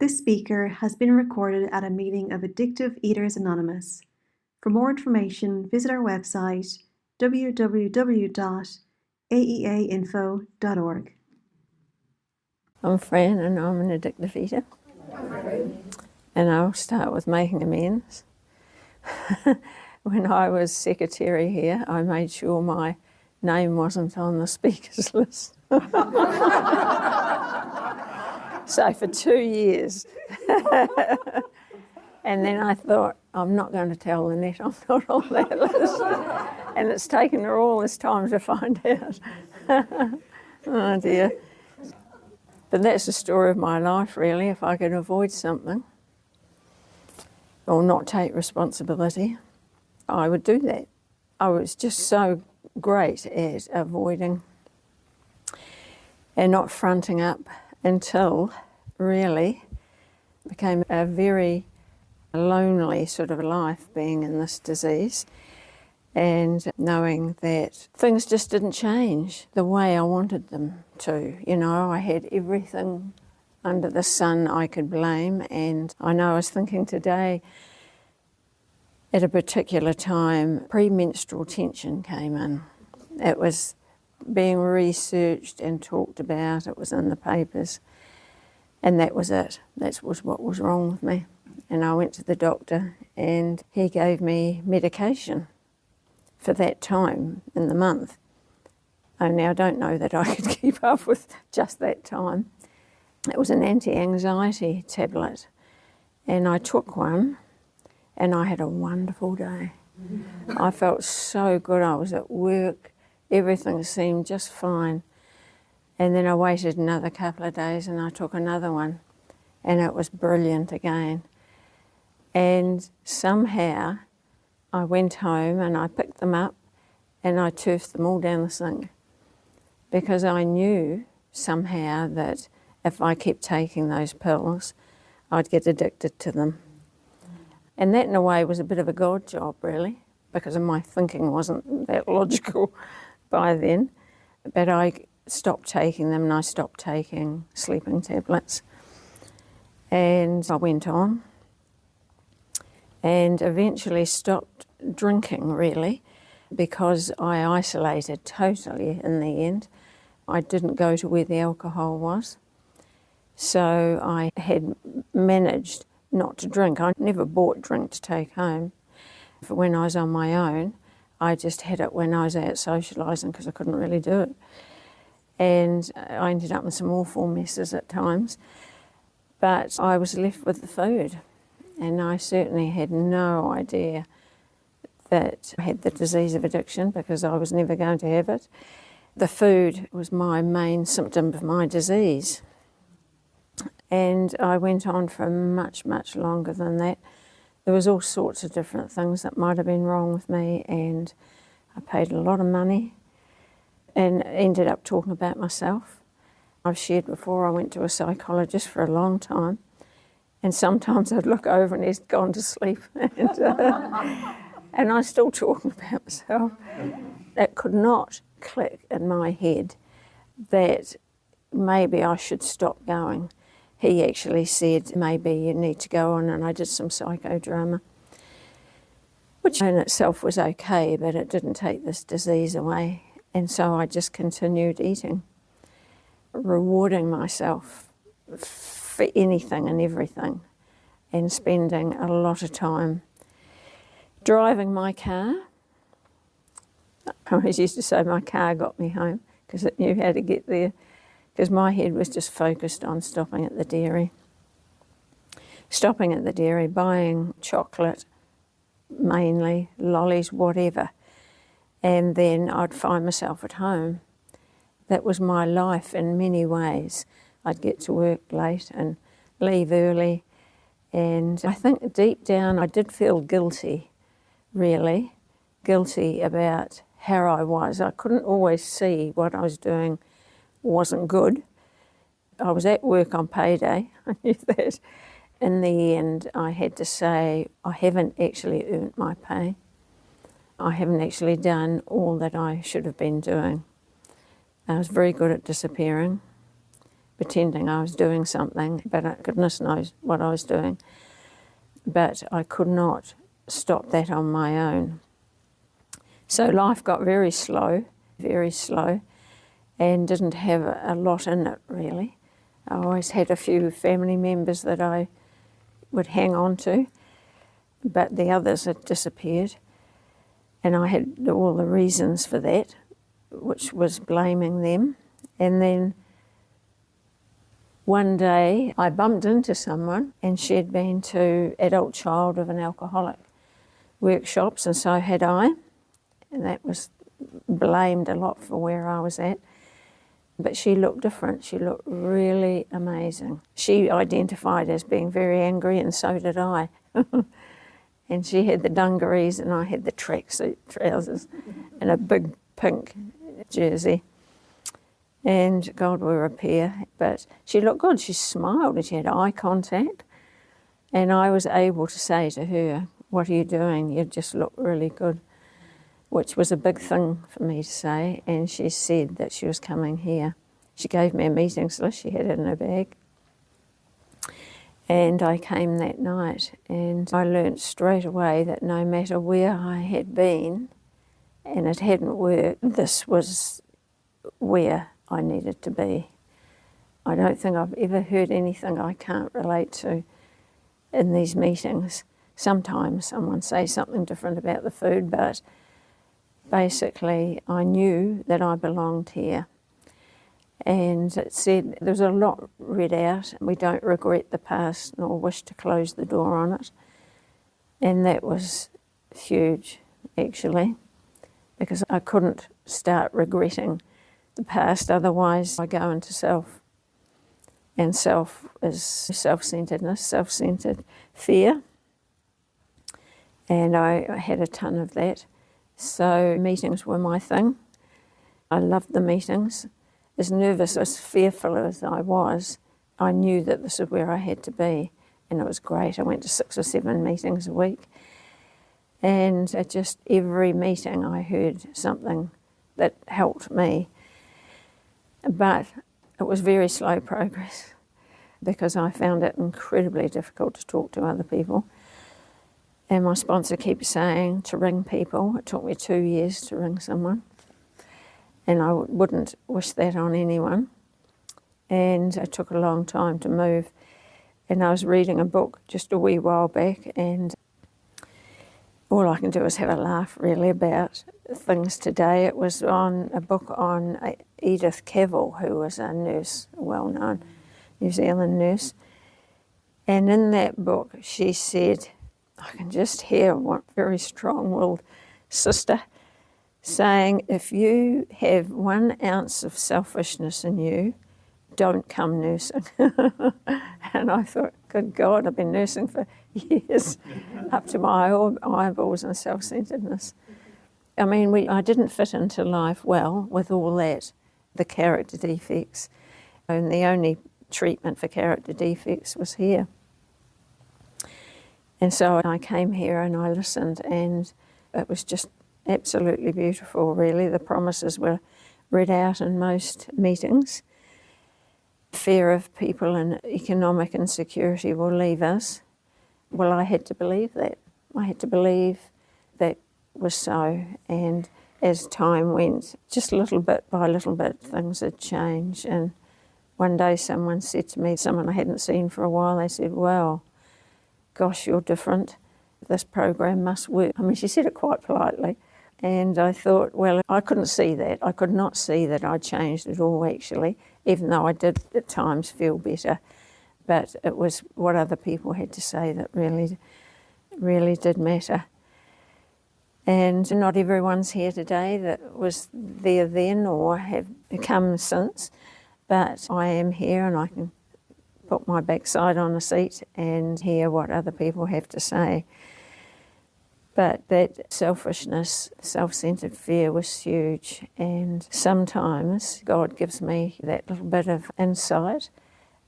This speaker has been recorded at a meeting of Addictive Eaters Anonymous. For more information, visit our website www.aeainfo.org. I'm Fran and I'm an addictive eater. And I'll start with making amends. When I was secretary here, I made sure my name wasn't on the speakers list. So for 2 years. And then I thought, I'm not going to tell Lynette I'm not on that list. And it's taken her all this time to find out. Oh dear. But that's the story of my life, really. If I could avoid something or not take responsibility, I would do that. I was just so great at avoiding and not fronting up until really became a very lonely sort of life being in this disease, and knowing that things just didn't change the way I wanted them to. You know, I had everything under the sun I could blame, and I know I was thinking today, at a particular time, premenstrual tension came in. It was being researched and talked about, it was in the papers, and that was it. That was what was wrong with me. And I went to the doctor and he gave me medication for that time in the month. Only I don't know that I could keep up with just that time. It was an anti-anxiety tablet, and I took one and I had a wonderful day. I felt so good. I was at work, everything seemed just fine. And then I waited another couple of days and I took another one, and it was brilliant again. And somehow I went home and I picked them up and I turfed them all down the sink, because I knew somehow that if I kept taking those pills, I'd get addicted to them. And that in a way was a bit of a God job, really, because my thinking wasn't that logical by then. But I stopped taking them and I stopped taking sleeping tablets. And I went on and eventually stopped drinking, really, because I isolated totally in the end. I didn't go to where the alcohol was. So I had managed not to drink. I never bought drink to take home. For when I was on my own, I just had it when I was out socialising because I couldn't really do it. And I ended up in some awful messes at times. But I was left with the food. And I certainly had no idea that I had the disease of addiction, because I was never going to have it. The food was my main symptom of my disease. And I went on for much, much longer than that. There was all sorts of different things that might have been wrong with me, and I paid a lot of money and ended up talking about myself. I've shared before, I went to a psychologist for a long time, and sometimes I'd look over and he's gone to sleep. And I was still talking about myself. It could not click in my head that maybe I should stop going. He actually said, maybe you need to go on, and I did some psychodrama, which in itself was okay, but it didn't take this disease away. And so I just continued eating, rewarding myself for anything and everything, and spending a lot of time driving my car. I always used to say my car got me home because it knew how to get there, because my head was just focused on stopping at the dairy. Stopping at the dairy, buying chocolate, mainly, lollies, whatever, and then I'd find myself at home. That was my life in many ways. I'd get to work late and leave early, and I think deep down I did feel guilty, really, guilty about how I was. I couldn't always see what I was doing wasn't good. I was at work on payday, I knew that. In the end, I had to say, I haven't actually earned my pay. I haven't actually done all that I should have been doing. I was very good at disappearing, pretending I was doing something, but goodness knows what I was doing. But I could not stop that on my own. So life got very slow, and didn't have a lot in it, really. I always had a few family members that I would hang on to, but the others had disappeared. And I had all the reasons for that, which was blaming them. And then one day I bumped into someone, and she had been to adult child of an alcoholic workshops, and so had I. And that was blamed a lot for where I was at. But she looked different. She looked really amazing. She identified as being very angry, and so did I. And she had the dungarees, and I had the tracksuit trousers and a big pink jersey. And God, we were a pair. But she looked good. She smiled and she had eye contact. And I was able to say to her, "What are you doing? You just look really good," which was a big thing for me to say. And she said that she was coming here. She gave me a meetings list. She had it in her bag. And I came that night, and I learnt straight away that no matter where I had been and it hadn't worked, this was where I needed to be. I don't think I've ever heard anything I can't relate to in these meetings. Sometimes someone says something different about the food, but basically I knew that I belonged here. And it said, there was a lot read out: "We don't regret the past nor wish to close the door on it." And that was huge, actually, because I couldn't start regretting the past, otherwise I go into self. And self is self-centredness, self-centred fear. And I had a ton of that. So meetings were my thing. I loved the meetings. As nervous, as fearful as I was, I knew that this is where I had to be, and it was great. I went to 6 or 7 meetings a week, and at just every meeting I heard something that helped me. But it was very slow progress, because I found it incredibly difficult to talk to other people. And my sponsor keeps saying to ring people. It took me 2 years to ring someone. And I wouldn't wish that on anyone. And it took a long time to move. And I was reading a book just a wee while back, and all I can do is have a laugh, really, about things today. It was on a book on Edith Cavell, who was a nurse, a well-known New Zealand nurse. And in that book, she said, I can just hear one very strong-willed sister saying, "If you have 1 ounce of selfishness in you, don't come nursing." And I thought, good God, I've been nursing for years, up to my eyeballs in self-centredness. I mean, I didn't fit into life well with all that, the character defects, and the only treatment for character defects was here. And so I came here and I listened, and it was just absolutely beautiful, really. The promises were read out in most meetings. Fear of people and economic insecurity will leave us. Well, I had to believe that. I had to believe that was so. And as time went, just little bit by little bit, things had changed. And one day someone said to me, someone I hadn't seen for a while, they said, "Well, gosh, you're different. This program must work." I mean, she said it quite politely. And I thought, well, I couldn't see that. I could not see that I'd changed at all, actually, even though I did at times feel better. But it was what other people had to say that really did matter. And not everyone's here today that was there then or have come since, but I am here and I can put my backside on a seat and hear what other people have to say. But that selfishness, self-centred fear was huge, and sometimes God gives me that little bit of insight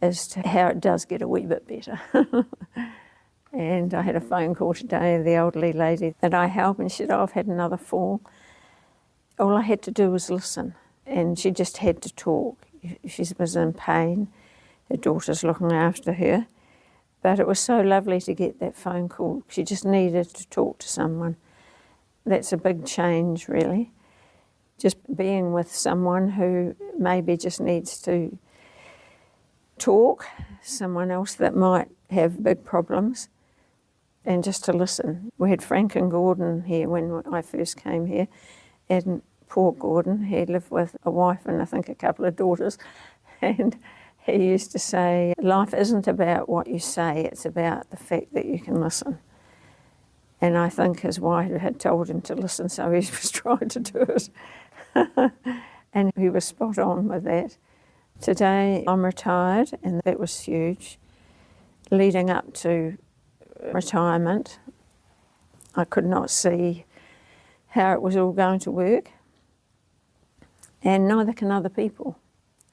as to how it does get a wee bit better. And I had a phone call today of the elderly lady that I help, and she said, "Oh, I've had another fall." All I had to do was listen, and she just had to talk. She was in pain. Her daughter's looking after her. But it was so lovely to get that phone call. She just needed to talk to someone. That's a big change, really. Just being with someone who maybe just needs to talk, someone else that might have big problems, and just to listen. We had Frank and Gordon here when I first came here, and poor Gordon, he lived with a wife and I think a couple of daughters, and he used to say, life isn't about what you say, it's about the fact that you can listen. And I think his wife had told him to listen, so he was trying to do it. And he was spot on with that. Today I'm retired, and that was huge. Leading up to retirement, I could not see how it was all going to work, and neither can other people.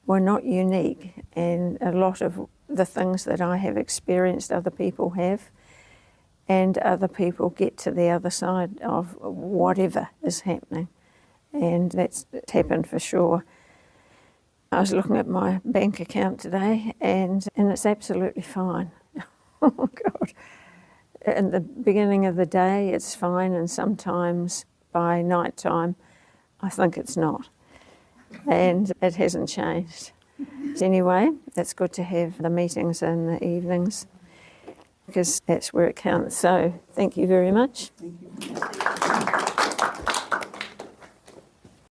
We're not unique, and a lot of the things that I have experienced other people have, and other people get to the other side of whatever is happening, and that's happened for sure. I was looking at my bank account today, and it's absolutely fine. Oh God. In the beginning of the day it's fine, and sometimes by night time I think it's not. And it hasn't changed. Anyway, it's good to have the meetings in the evenings because that's where it counts. So thank you very much. Thank you.